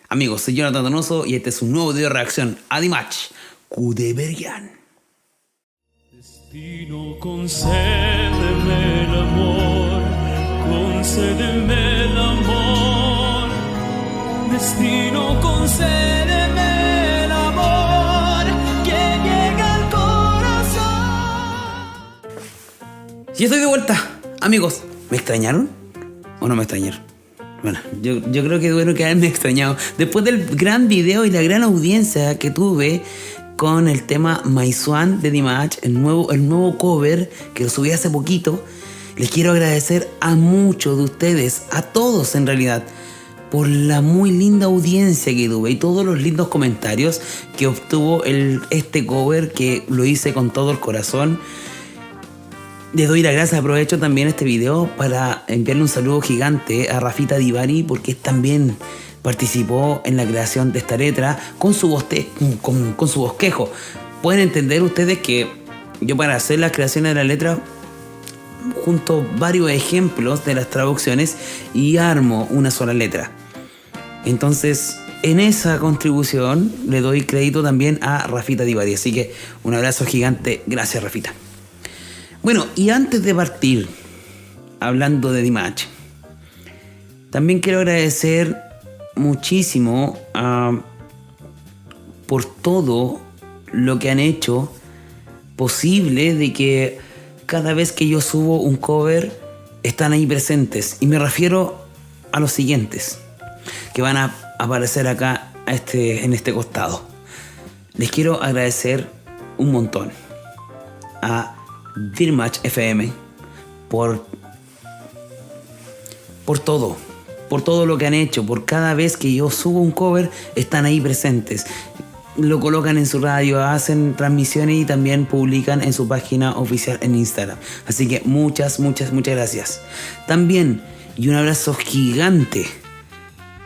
Amigos, soy Jonathan Donoso y este es un nuevo video de reacción a Dimash Kudaibergen. Destino, concédeme el amor, concédeme el amor. Destino, concédeme el amor que llega al corazón. Y estoy de vuelta, amigos. ¿Me extrañaron o no me extrañaron? Bueno, yo creo que bueno que haberme extrañado. Después del gran video y la gran audiencia que tuve con el tema My Swan de Dimash, el nuevo cover que lo subí hace poquito, les quiero agradecer a muchos de ustedes, a todos en realidad, por la muy linda audiencia que tuve y todos los lindos comentarios que obtuvo este cover, que lo hice con todo el corazón. Les doy las gracias, aprovecho también este video para enviarle un saludo gigante a Rafita Divari, porque también participó en la creación de esta letra con su bosquejo. Pueden entender ustedes que yo, para hacer las creaciones de la letra, junto varios ejemplos de las traducciones y armo una sola letra. Entonces, en esa contribución le doy crédito también a Rafita Divari. Así que un abrazo gigante, gracias Rafita. Bueno, y antes de partir, hablando de Dimash, también quiero agradecer muchísimo por todo lo que han hecho posible de que cada vez que yo subo un cover están ahí presentes. Y me refiero a los siguientes, que van a aparecer acá en este costado. Les quiero agradecer un montón a Dimash FM por todo lo que han hecho, por cada vez que yo subo un cover están ahí presentes, lo colocan en su radio, hacen transmisiones y también publican en su página oficial en Instagram. Así que muchas gracias. También, y un abrazo gigante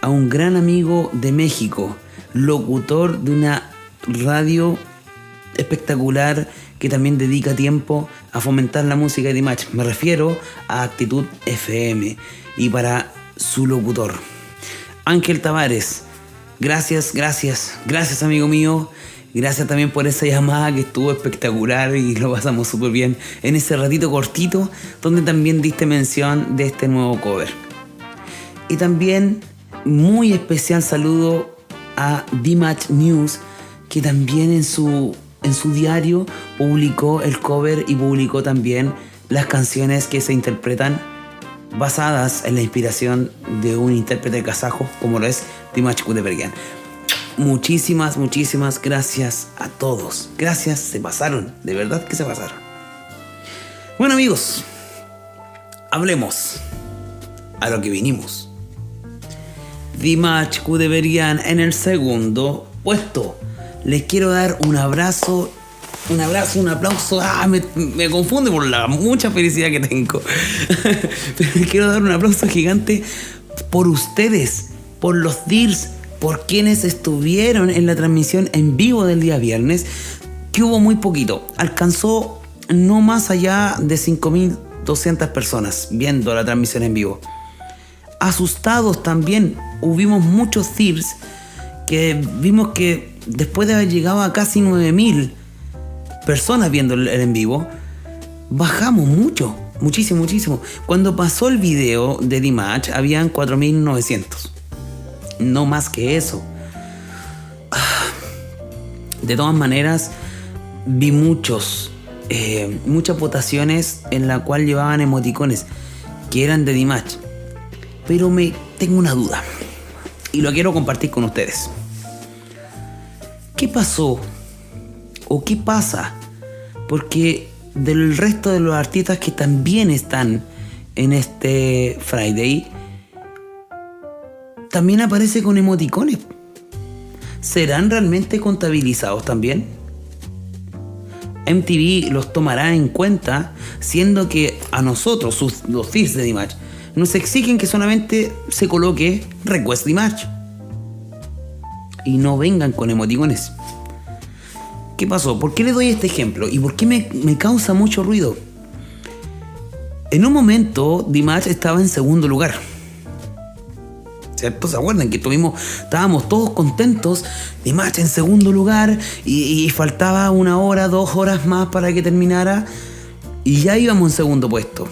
a un gran amigo de México, locutor de una radio espectacular que también dedica tiempo a fomentar la música de Dimash. Me refiero a Actitud FM. Y para su locutor, Ángel Tavares, gracias amigo mío. Gracias también por esa llamada que estuvo espectacular y lo pasamos súper bien en ese ratito cortito donde también diste mención de este nuevo cover. Y también muy especial saludo a Dimash News, que también en su diario publicó el cover y publicó también las canciones que se interpretan basadas en la inspiración de un intérprete kazajo como lo es Dimash Kudaibergen. Muchísimas gracias a todos. Gracias, se pasaron, de verdad que se pasaron. Bueno amigos, hablemos a lo que vinimos. Dimash Kudaibergen en el segundo puesto. Les quiero dar un abrazo, un aplauso. Me confunde por la mucha felicidad que tengo. Pero les quiero dar un aplauso gigante por ustedes, por los DIRS, por quienes estuvieron en la transmisión en vivo del día viernes, que hubo muy poquito. Alcanzó no más allá de 5.200 personas viendo la transmisión en vivo. Asustados también, hubimos muchos DIRS que vimos que después de haber llegado a casi 9.000 personas viendo el en vivo, bajamos muchísimo. Cuando pasó el video de Dimash, habían 4.900. No más que eso. De todas maneras, vi muchas votaciones en la cual llevaban emoticones que eran de Dimash. Pero tengo una duda y lo quiero compartir con ustedes. ¿Qué pasó o qué pasa? Porque del resto de los artistas que también están en este Friday, también aparece con emoticones. ¿Serán realmente contabilizados también? MTV los tomará en cuenta, siendo que a nosotros, los fans de Dimash, nos exigen que solamente se coloque Request Dimash y no vengan con emoticones. ¿Qué pasó? ¿Por qué le doy este ejemplo? ¿Y por qué me causa mucho ruido? En un momento Dimash estaba en segundo lugar. ¿cierto? ¿Se acuerdan que estábamos todos contentos? Dimash en segundo lugar y faltaba 1 hora, 2 horas más para que terminara y ya íbamos en segundo puesto.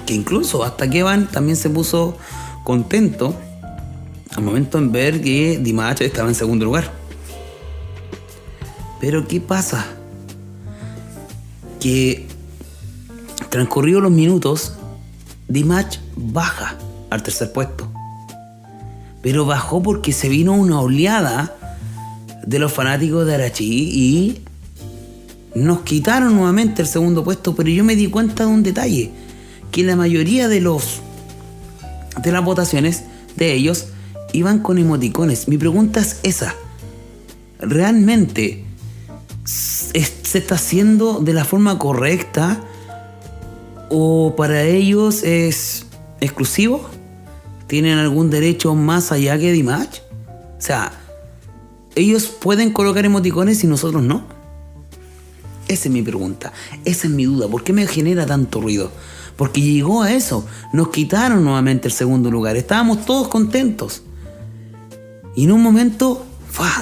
Que incluso hasta Kevan también se puso contento al momento en ver que Dimash estaba en segundo lugar. Pero ¿qué pasa? Que transcurridos los minutos, Dimash baja al tercer puesto. Pero bajó porque se vino una oleada de los fanáticos de Arachi y nos quitaron nuevamente el segundo puesto. Pero yo me di cuenta de un detalle, que la mayoría de las votaciones de ellos iban con emoticones. Mi pregunta es esa: ¿realmente se está haciendo de la forma correcta o para ellos es exclusivo? ¿Tienen algún derecho más allá que Dimash? O sea, ¿ellos pueden colocar emoticones y nosotros no? Esa es mi pregunta, esa es mi duda. ¿Por qué me genera tanto ruido? Porque llegó a eso, nos quitaron nuevamente el segundo lugar, estábamos todos contentos y en un momento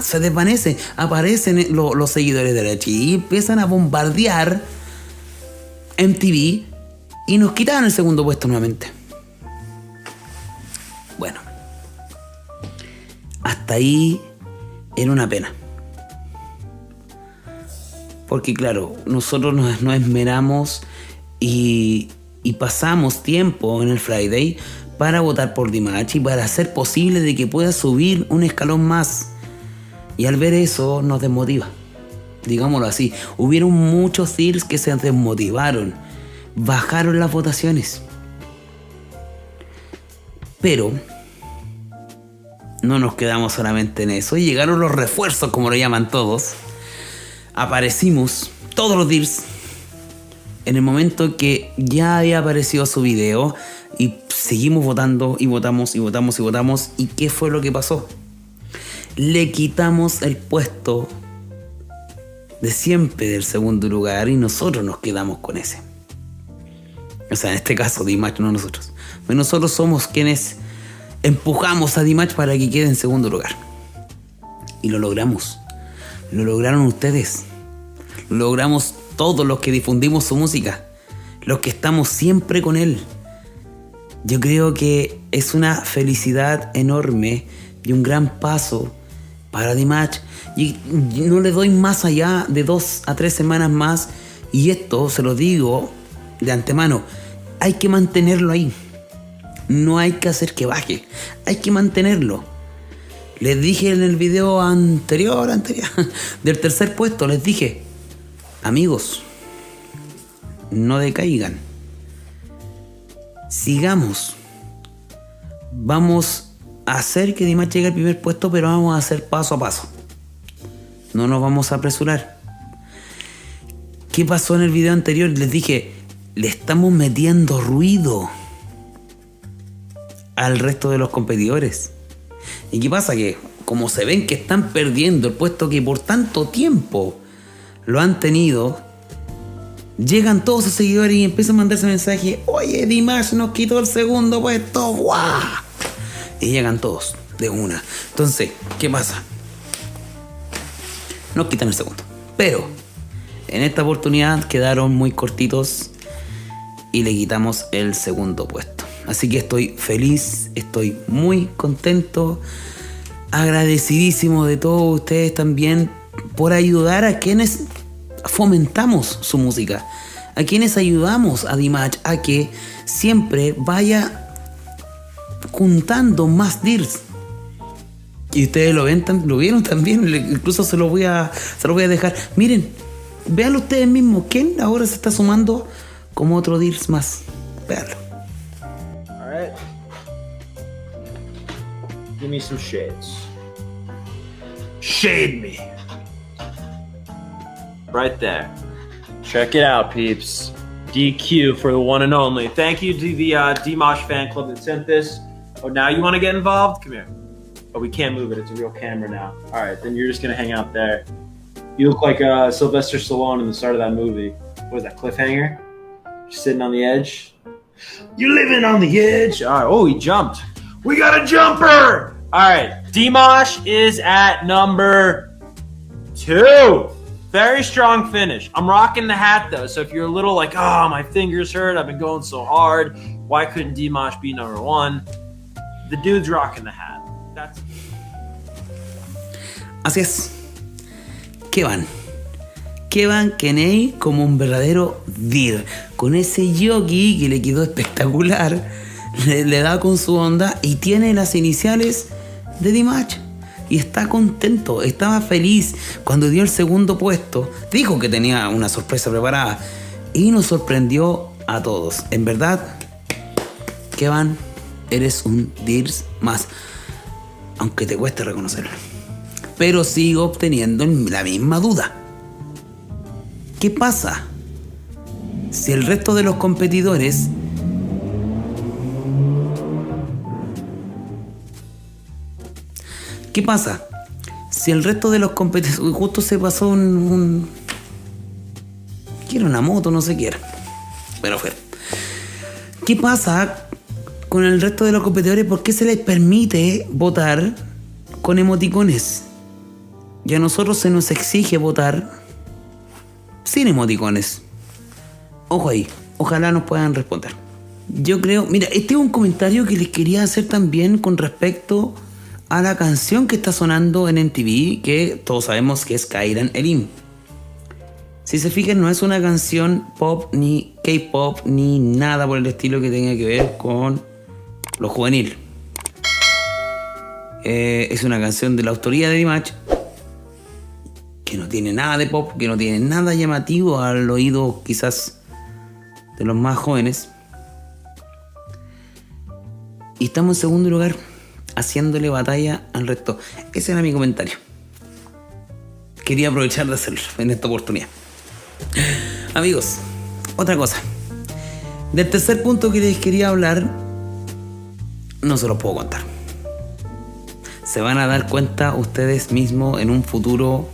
se desvanece, aparecen los seguidores de Arachi y empiezan a bombardear MTV y nos quitaron el segundo puesto nuevamente. Bueno, hasta ahí era una pena. Porque claro, nosotros nos esmeramos y pasamos tiempo en el Friday para votar por Dimash y para hacer posible de que pueda subir un escalón más. Y al ver eso nos desmotiva, digámoslo así. Hubieron muchos deals que se desmotivaron, bajaron las votaciones. Pero no nos quedamos solamente en eso. Y llegaron los refuerzos, como lo llaman todos. Aparecimos todos los deals en el momento que ya había aparecido su video. Y seguimos votando y votamos y votamos y votamos. ¿Y qué fue lo que pasó? Le quitamos el puesto de siempre del segundo lugar y nosotros nos quedamos con ese. O sea, en este caso Dimash, no nosotros. Pero nosotros somos quienes empujamos a Dimash para que quede en segundo lugar. Y lo logramos. Lo lograron ustedes. Lo logramos todos los que difundimos su música. Los que estamos siempre con él. Yo creo que es una felicidad enorme y un gran paso para Dimash. Y no le doy más allá de 2 a 3 semanas más. Y esto se lo digo de antemano. Hay que mantenerlo ahí. No hay que hacer que baje. Hay que mantenerlo. Les dije en el video anterior del tercer puesto, les dije: amigos, no decaigan. Sigamos. Vamos a hacer que Dimash llegue al primer puesto, pero vamos a hacer paso a paso. No nos vamos a apresurar. ¿Qué pasó en el video anterior? Les dije: le estamos metiendo ruido al resto de los competidores. ¿Y qué pasa? Que como se ven que están perdiendo el puesto que por tanto tiempo lo han tenido, llegan todos sus seguidores y empiezan a mandarse mensajes: oye, Dimash nos quitó el segundo puesto, ¡guau! Y llegan todos de una. Entonces, ¿qué pasa? Nos quitan el segundo, pero en esta oportunidad quedaron muy cortitos y le quitamos el segundo puesto. Así que estoy feliz, estoy muy contento, agradecidísimo de todos ustedes también por ayudar a quienes fomentamos su música, a quienes ayudamos a Dimash a que siempre vaya juntando más deals. Y ustedes lo vieron también, incluso se lo voy a dejar. Miren, véanlo ustedes mismos, ¿quién ahora se está sumando como otro deals más? Véanlo. Alright. Give me some shades. Shade me. Right there. Check it out, peeps. DQ for the one and only. Thank you to the Dimash fan club that sent this. Oh, now you want to get involved? Come here. Oh, we can't move it. It's a real camera now. All right, then you're just going to hang out there. You look like Sylvester Stallone in the start of that movie. What was that, Cliffhanger? Just sitting on the edge. You living on the edge? All right. Oh, he jumped. We got a jumper! Alright, Dimash is at number 2. Very strong finish. I'm rocking the hat though, so if you're a little like, oh, my fingers hurt, I've been going so hard, why couldn't Dimash be number 1? The dude's rocking the hat. That's... Así es. Kevan Kenny como un verdadero dir. Con ese yogi que le quedó espectacular, le da con su onda y tiene las iniciales de Dimash. Y está contento, estaba feliz cuando dio el segundo puesto. Dijo que tenía una sorpresa preparada y nos sorprendió a todos. En verdad, Kevan, eres un Dirs más, aunque te cueste reconocerlo. Pero sigo obteniendo la misma duda. ¿Qué pasa si el resto de los competidores justo se pasó un quiero una moto, no sé qué era. Pero fue. ¿Qué pasa con el resto de los competidores? ¿Por qué se les permite votar con emoticones? Y a nosotros se nos exige votar sin emoticones. Ojo ahí, ojalá nos puedan responder. Yo creo, mira, este es un comentario que les quería hacer también con respecto a la canción que está sonando en MTV, que todos sabemos que es Kairan Elim. Si se fijan, no es una canción pop, ni K-pop, ni nada por el estilo que tenga que ver con lo juvenil. Es una canción de la autoría de Dimash, que no tiene nada de pop, que no tiene nada llamativo al oído quizás de los más jóvenes. Y estamos en segundo lugar, haciéndole batalla al resto. Ese era mi comentario. Quería aprovechar de hacerlo en esta oportunidad. Amigos, otra cosa. Del tercer punto que les quería hablar, no se los puedo contar. Se van a dar cuenta ustedes mismos en un futuro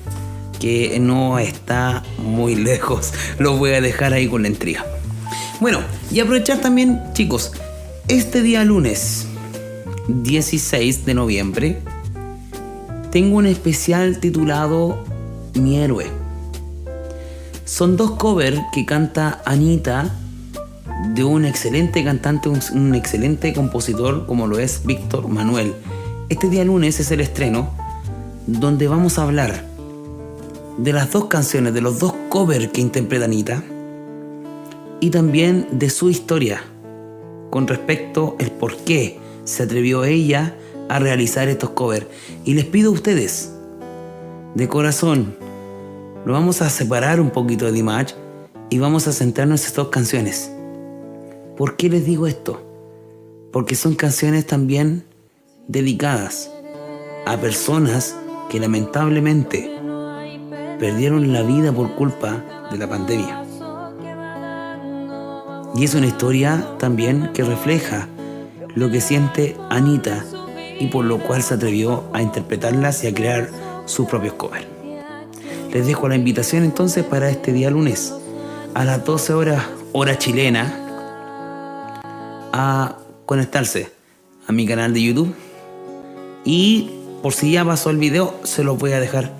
que no está muy lejos. Los voy a dejar ahí con la intriga. Bueno, y aprovechar también, chicos, este día lunes 16 de noviembre tengo un especial titulado Mi Héroe. Son 2 covers que canta Anita de un excelente cantante, un excelente compositor como lo es Víctor Manuel. Este día lunes es el estreno donde vamos a hablar de las 2 canciones, de los 2 covers que interpreta Anita y también de su historia con respecto al por qué se atrevió ella a realizar estos covers. Y les pido a ustedes, de corazón, lo vamos a separar un poquito de Dimash y vamos a centrarnos en estas 2 canciones. ¿Por qué les digo esto? Porque son canciones también dedicadas a personas que lamentablemente perdieron la vida por culpa de la pandemia. Y es una historia también que refleja lo que siente Anita y por lo cual se atrevió a interpretarlas y a crear sus propios covers. Les dejo la invitación entonces para este día lunes a las 12 horas, hora chilena, a conectarse a mi canal de YouTube. Y por si ya pasó el video, se los voy a dejar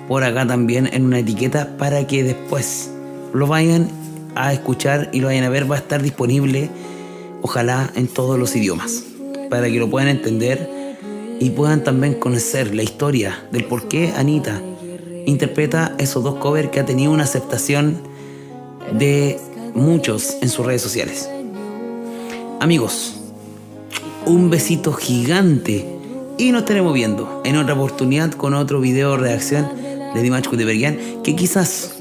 por acá también en una etiqueta para que después lo vayan a escuchar y lo vayan a ver. Va a estar disponible, ojalá, en todos los idiomas, para que lo puedan entender y puedan también conocer la historia del por qué Anita interpreta esos 2 covers que ha tenido una aceptación de muchos en sus redes sociales. Amigos, un besito gigante y nos estaremos viendo en otra oportunidad con otro video reacción de Dimash Kudaibergen, que quizás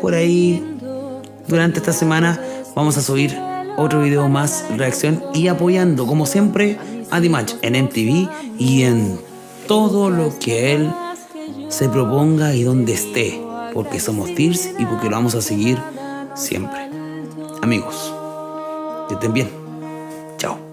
por ahí durante esta semana vamos a subir otro video más reacción y apoyando como siempre a Dimash en MTV y en todo lo que él se proponga y donde esté, porque somos Tears y porque lo vamos a seguir siempre. Amigos, que estén bien. Chao.